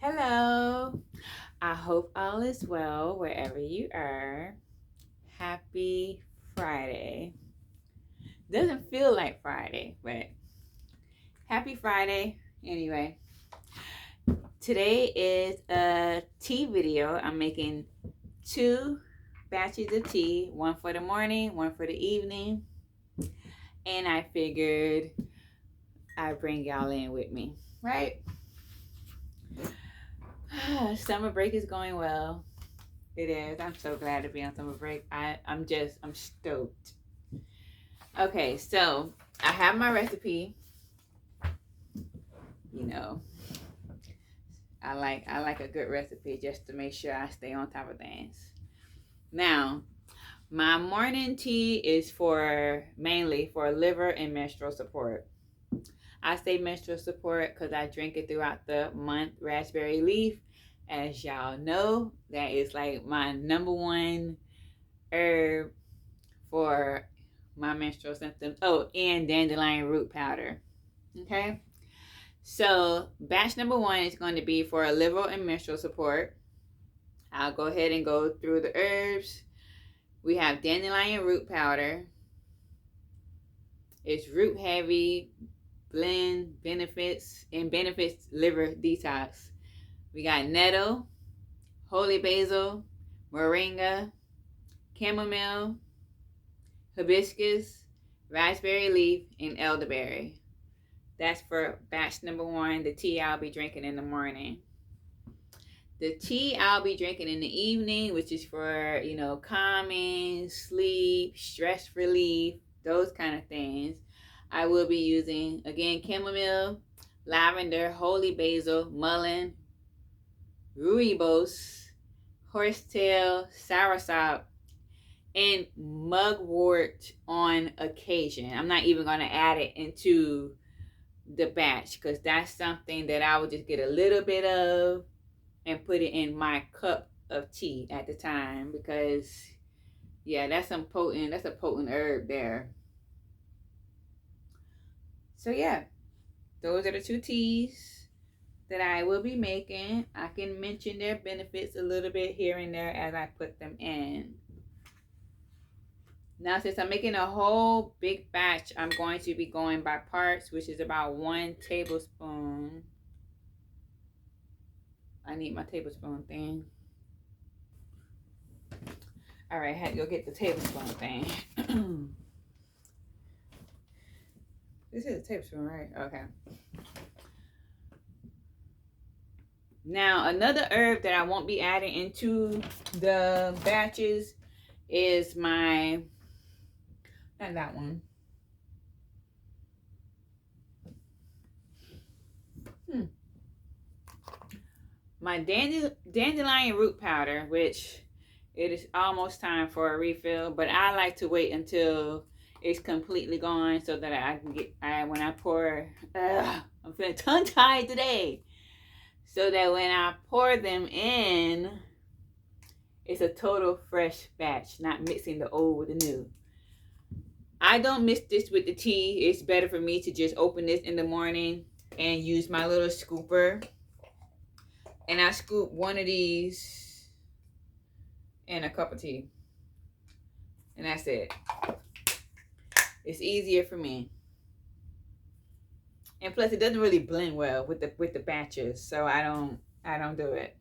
Hello. I hope all is well wherever you are. Happy Friday. Doesn't feel like Friday, but happy Friday. Anyway, today is a tea video. I'm making 2 batches of tea, one for the morning, one for the evening. And I figured I'd bring y'all in with me, right? Summer break is going well. It is. I'm so glad to be on summer break. I'm stoked. Okay, so I have my recipe. You know, I like a good recipe just to make sure I stay on top of things. Now, my morning tea is mainly for liver and menstrual support. I say menstrual support because I drink it throughout the month. Raspberry leaf, as y'all know, that is like my number one herb for my menstrual symptoms. Oh, and dandelion root powder. Okay. So batch number 1 is going to be for liver and menstrual support. I'll go ahead and go through the herbs. We have dandelion root powder. It's root heavy, blend benefits liver detox. We got nettle, holy basil, moringa, chamomile, hibiscus, raspberry leaf, and elderberry. That's for batch number 1, the tea I'll be drinking in the morning. The tea I'll be drinking in the evening, which is for, calming, sleep, stress relief, those kind of things. I will be using, again, chamomile, lavender, holy basil, mullein, rooibos, horsetail, soursop, and mugwort on occasion. I'm not even going to add it into the batch because that's something that I would just get a little bit of and put it in my cup of tea at the time, because that's a potent herb there. So those are the 2 teas that I will be making. I can mention their benefits a little bit here and there as I put them in. Now, since I'm making a whole big batch, I'm going to be going by parts, which is about 1 tablespoon. I need my tablespoon thing. All right, I had to go get the tablespoon thing. This is a tablespoon, right? Okay. Now, another herb that I won't be adding into the batches is not that one. My dandelion root powder, which it is almost time for a refill, but I like to wait until it's completely gone so that I can when I pour, I'm feeling tongue-tied today, so that when I pour them in, it's a total fresh batch, not mixing the old with the new. I don't mix this with the tea. It's better for me to just open this in the morning and use my little scooper. And I scoop one of these in a cup of tea. And that's it. It's easier for me. And plus it doesn't really blend well with the batches, so I don't do it.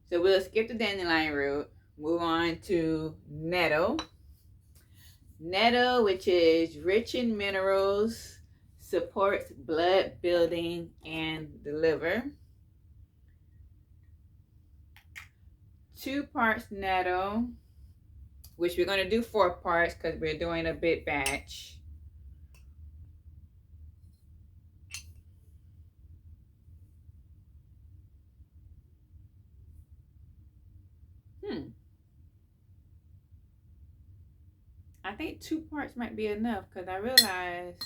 So we'll skip the dandelion root, move on to nettle. Nettle, which is rich in minerals, supports blood building and the liver. 2 parts nettle, which we're going to do 4 parts because we're doing a big batch. I think 2 parts might be enough because I realized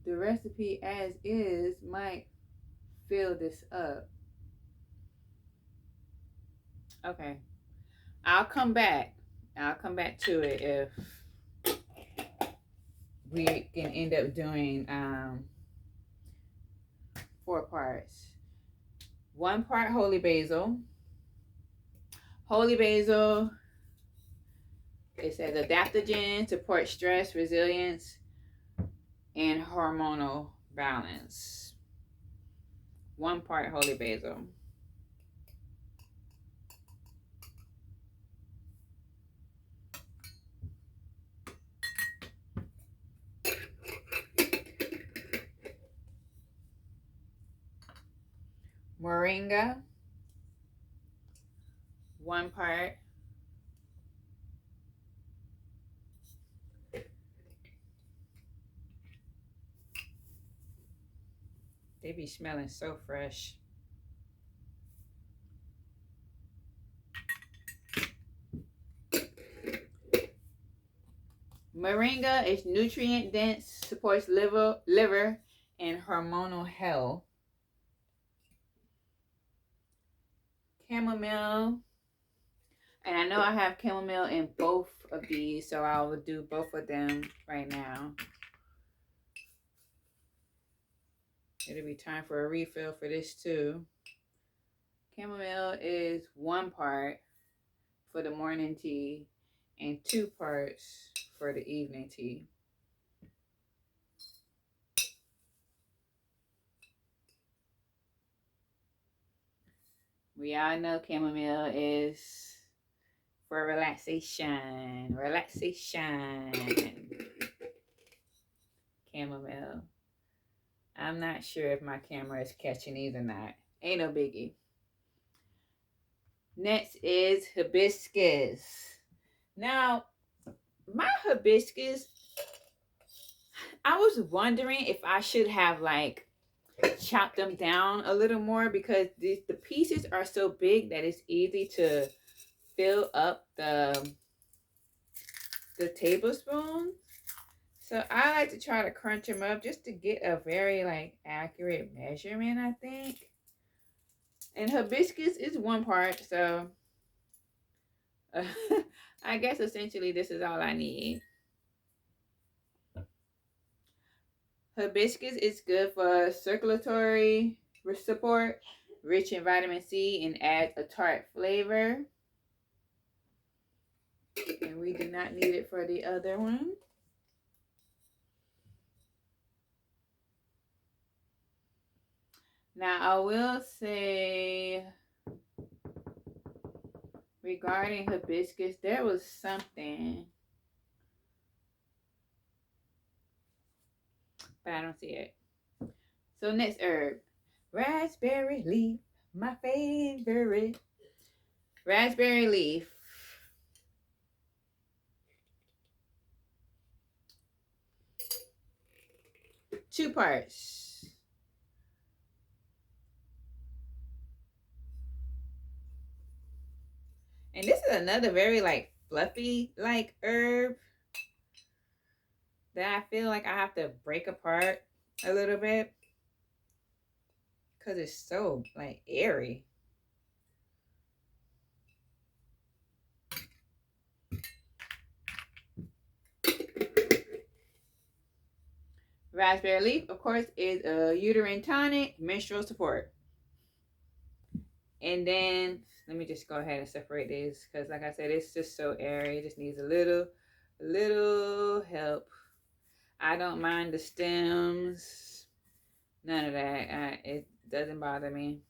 the recipe as is might fill this up. Okay. I'll come back to it we can end up doing 4 parts. 1 part holy basil. Holy basil, it says adaptogen, support stress, resilience, and hormonal balance. 1 part holy basil. Moringa, 1 part. They be smelling so fresh. Moringa is nutrient dense, supports liver and hormonal health. Chamomile, and I know I have chamomile in both of these, so I will do both of them right now. It'll be time for a refill for this too. Chamomile is 1 part for the morning tea and 2 parts for the evening tea. We all know chamomile is for relaxation. Relaxation. Chamomile. I'm not sure if my camera is catching these or not. Ain't no biggie. Next is hibiscus. Now, my hibiscus, I was wondering if I should have like chopped them down a little more, because the pieces are so big that it's easy to fill up the tablespoon. So I like to try to crunch them up just to get a very like accurate measurement, I think. And hibiscus is 1 part, so I guess essentially this is all I need. Hibiscus is good for circulatory support, rich in vitamin C, and adds a tart flavor. And we do not need it for the other one. Now, I will say regarding hibiscus, there was something, but I don't see it. So next herb, raspberry leaf, my favorite. Raspberry leaf. 2 parts. And this is another very like fluffy like herb that I feel like I have to break apart a little bit because it's so like airy. Raspberry leaf, of course, is a uterine tonic, menstrual support. And then let me just go ahead and separate these because, like I said, it's just so airy. It just needs a little help. I don't mind the stems, none of that. It doesn't bother me.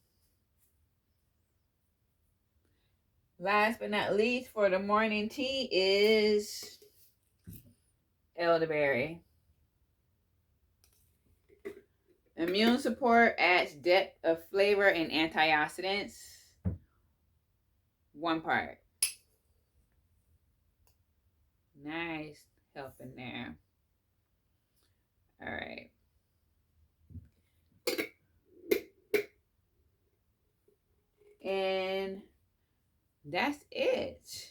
Last but not least, for the morning tea is elderberry. Immune support, adds depth of flavor and antioxidants. 1 part. Nice help in there. All right. And that's it.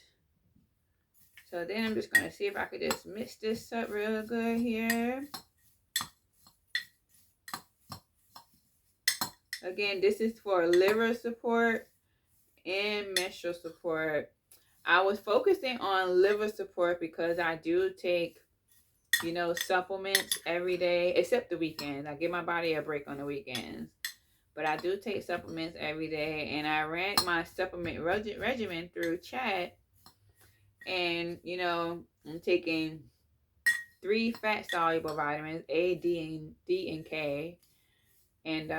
So then I'm just going to see if I could just mix this up real good here. Again, this is for liver support and menstrual support. I was focusing on liver support because I do take you know, supplements every day, except the weekends. I give my body a break on the weekends. But I do take supplements every day, and I ran my supplement regimen through chat. And, you know, I'm taking 3 fat soluble vitamins, A, D, and K. And,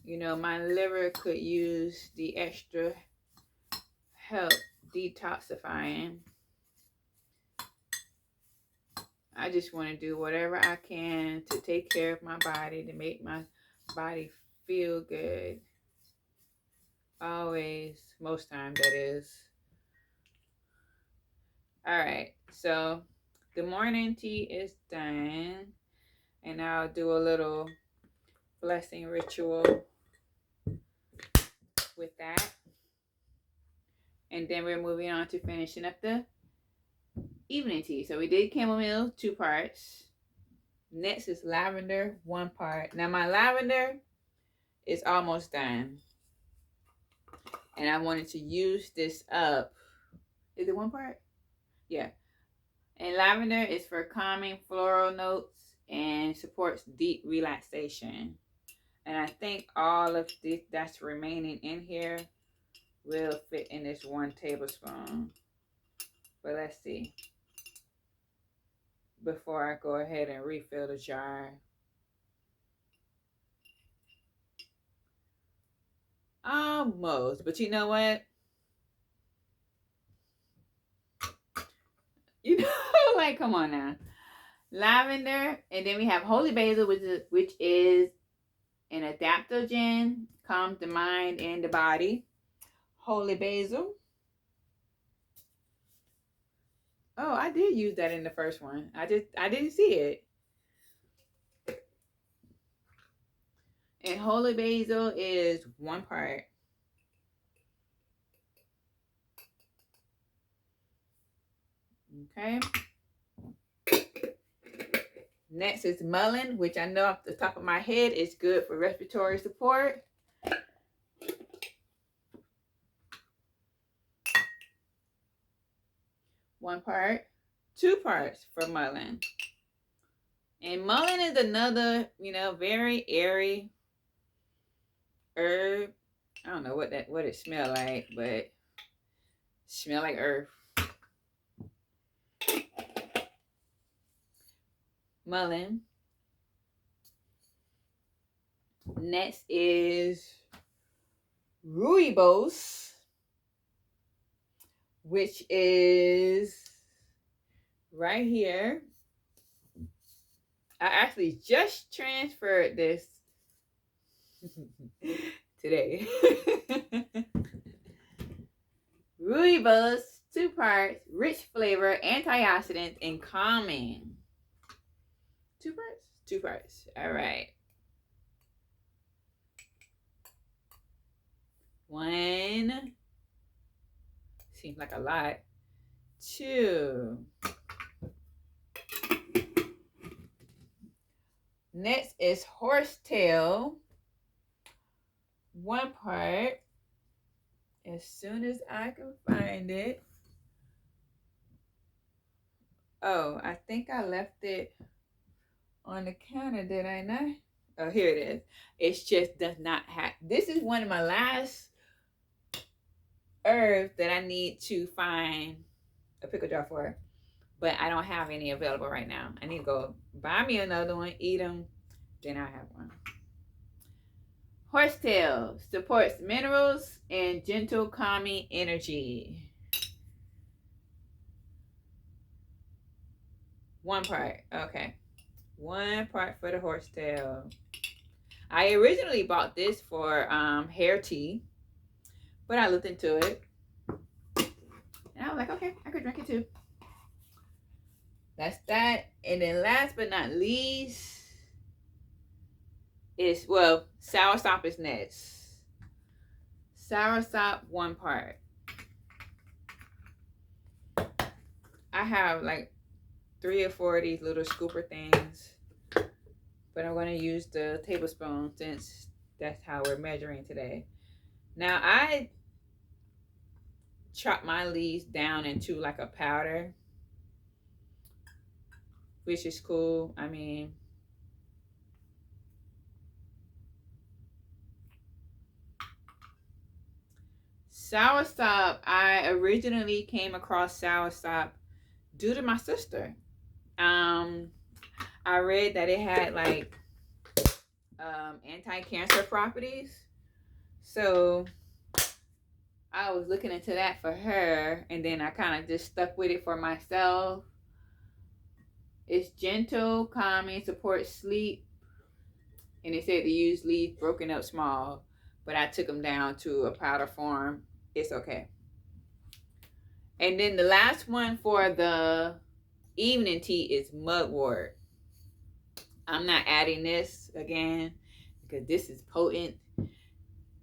you know, my liver could use the extra help detoxifying. I just want to do whatever I can to take care of my body, to make my body feel good. Always, most times that is. All right, so the morning tea is done, and I'll do a little blessing ritual with that. And then we're moving on to finishing up the evening tea. So we did chamomile, 2 parts. Next is lavender, 1 part. Now my lavender is almost done. And I wanted to use this up. Is it 1 part? Yeah. And lavender is for calming floral notes and supports deep relaxation. And I think all of this that's remaining in here will fit in this 1 tablespoon. But let's see. Before I go ahead and refill the jar. Almost. But you know what? You know, like, come on now. Lavender, and then we have holy basil, which is an adaptogen, calms the mind and the body. Holy basil. Oh, I did use that in the first one. I didn't see it. And holy basil is 1 part. Okay. Next is mullein, which I know off the top of my head is good for respiratory support. One part. 2 parts for mullein. And mullein is another, you know, very airy herb. I don't know what it smells like, but it smells like earth. Mullein. Next is rooibos, which is right here. I actually just transferred this today. Rooibos, 2 parts, rich flavor, antioxidant, and calming. 2 parts? 2 parts. All right. 1. Seems like a lot. 2. Next is horsetail. 1 part. As soon as I can find it. Oh, I think I left it on the counter, did I not? Oh, here it is. It just does not have. This is one of my last herbs that I need to find a pickle jar for. But I don't have any available right now. I need to go buy me another one, eat them, then I'll have one. Horsetail supports minerals and gentle calming energy. 1 part. Okay. 1 part for the horsetail. I originally bought this for hair tea, but I looked into it. And I was like, okay, I could drink it too. That's that. And then last but not least is, well, soursop is next. Soursop, 1 part. I have like 3 or 4 of these little scooper things, but I'm going to use the tablespoon since that's how we're measuring today. Now I chop my leaves down into like a powder, which is cool. I mean, soursop, I originally came across soursop due to my sister. I read that it had like anti-cancer properties. So I was looking into that for her, and then I kind of just stuck with it for myself. It's gentle, calming, supports sleep, and it said to use leaves broken up small, but I took them down to a powder form. It's okay. And then the last one for the evening tea is mugwort. I'm not adding this again because this is potent.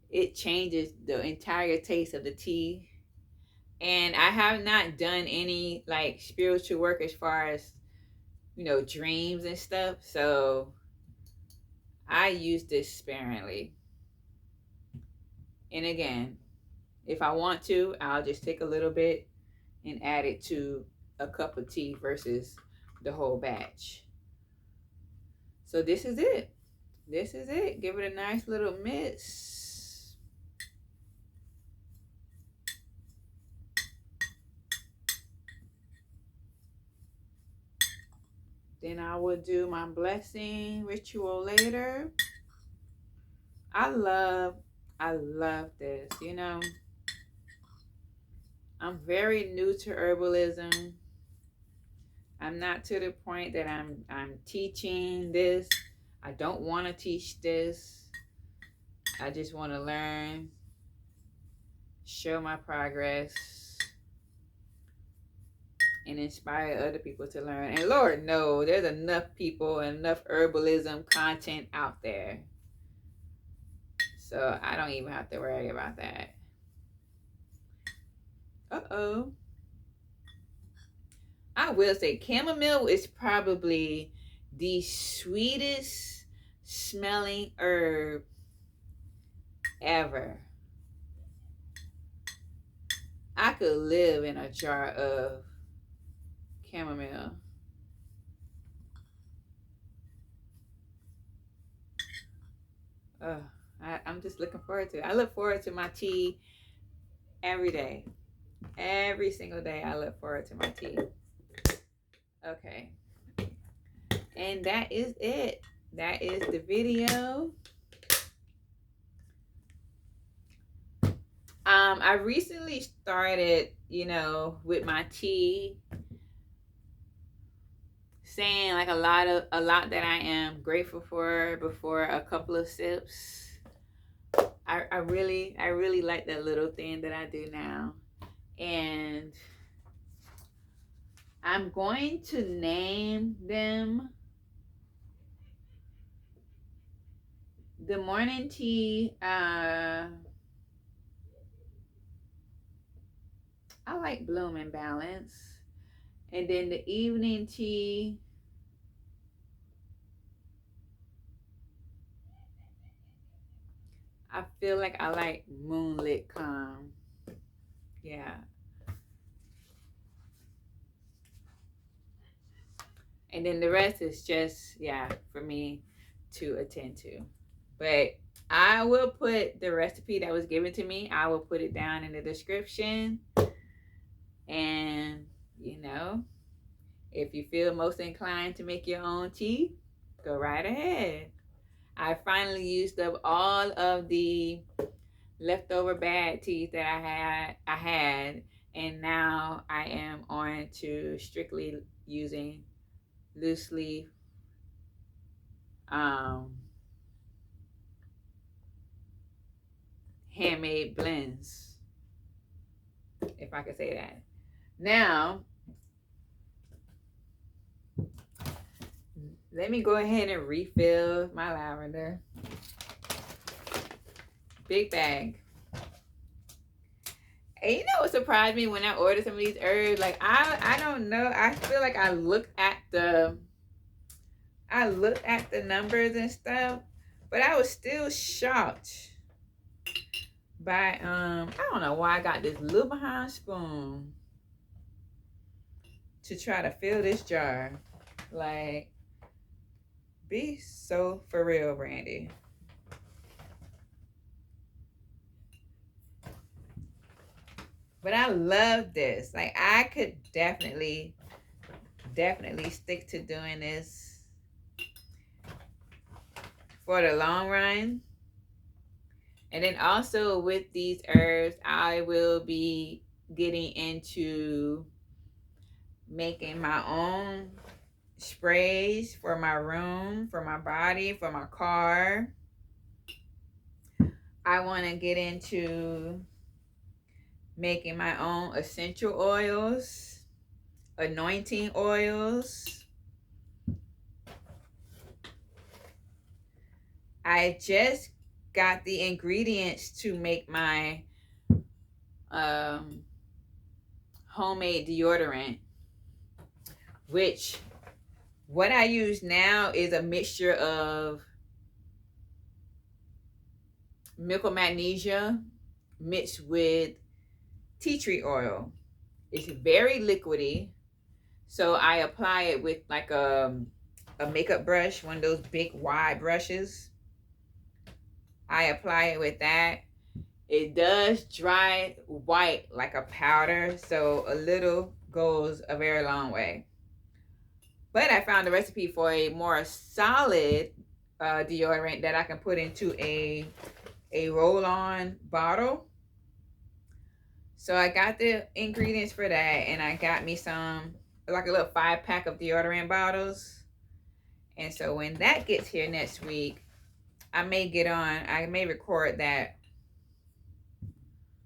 It changes the entire taste of the tea. And I have not done any like spiritual work as far as, you know, dreams and stuff. So I use this sparingly. And again, if I want to, I'll just take a little bit and add it to a cup of tea versus the whole batch. So this is it. This is it. Give it a nice little mix. Then I will do my blessing ritual later. I love this, you know. I'm very new to herbalism. I'm not to the point that I'm teaching this. I don't want to teach this. I just want to learn, show my progress, and inspire other people to learn. And Lord knows there's enough people and enough herbalism content out there. So I don't even have to worry about that. Uh-oh. I will say chamomile is probably the sweetest smelling herb ever. I could live in a jar of chamomile. I'm just looking forward to it. I look forward to my tea every day. Every single day I look forward to my tea. Okay. And that is it. That is the video. I recently started, you know, with my tea, saying like a lot that I am grateful for before a couple of sips. I really like that little thing that I do now. And I'm going to name them the morning tea. I like Bloom and Balance. And then the evening tea, I feel like I like Moonlit Calm. Yeah. And then the rest is just, yeah, for me to attend to. But I will put the recipe that was given to me, I will put it down in the description. And, you know, if you feel most inclined to make your own tea, go right ahead. I finally used up all of the leftover bad teas that I had, and now I am on to strictly using loose leaf handmade blends, if I could say that. Now, let me go ahead and refill my lavender. Big bag. And you know what surprised me when I ordered some of these herbs? Like, I don't know. I feel like I looked at the numbers and stuff, but I was still shocked by I don't know why I got this little behind spoon to try to fill this jar. Like, be so for real, Brandy. But I love this. Like, I could definitely stick to doing this for the long run. And then also with these herbs, I will be getting into making my own sprays for my room, for my body, for my car. I want to get into making my own essential oils, anointing oils. I just got the ingredients to make my homemade deodorant, which what I use now is a mixture of milk of magnesia mixed with tea tree oil. It's very liquidy, so I apply it with like a makeup brush, one of those big wide brushes. I apply it with that. It does dry white like a powder, so a little goes a very long way. But I found a recipe for a more solid deodorant that I can put into a roll-on bottle. So I got the ingredients for that, and I got me some, like a little 5-pack of deodorant bottles. And so when that gets here next week, I may record that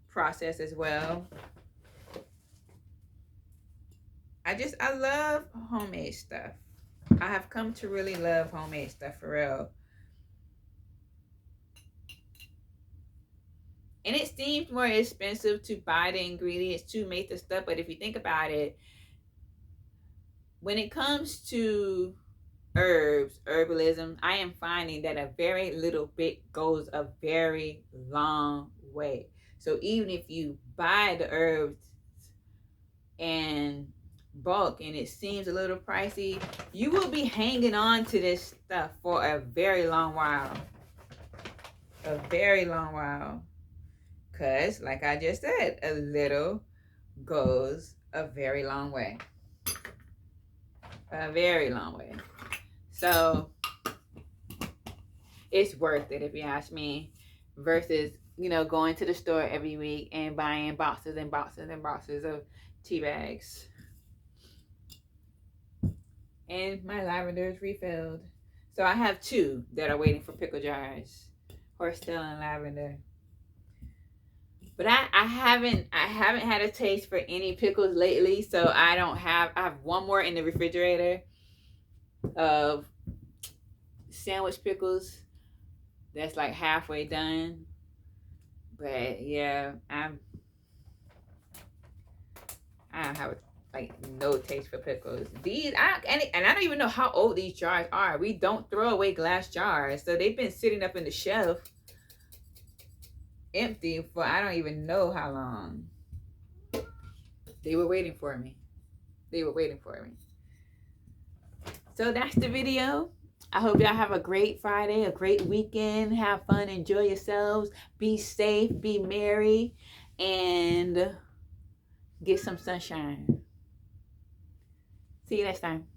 process as well. I love homemade stuff. I have come to really love homemade stuff for real. And it seems more expensive to buy the ingredients to make the stuff, but if you think about it, when it comes to herbs, herbalism, I am finding that a very little bit goes a very long way. So even if you buy the herbs in bulk and it seems a little pricey, you will be hanging on to this stuff for a very long while. A very long while. Because, like I just said, a little goes a very long way. A very long way. So, it's worth it if you ask me, versus, you know, going to the store every week and buying boxes and boxes and boxes of tea bags. And my lavender is refilled. So I have 2 that are waiting for pickle jars. Horsetail and lavender. But I haven't had a taste for any pickles lately, so I have 1 more in the refrigerator of sandwich pickles that's like halfway done. But yeah, I don't have like no taste for pickles. And I don't even know how old these jars are. We don't throw away glass jars, so they've been sitting up in the shelf empty for I don't even know how long. They were waiting for me. So that's the video. I hope y'all have a great Friday, a great weekend. Have fun, enjoy yourselves, be safe, be merry, and get some sunshine. See you next time.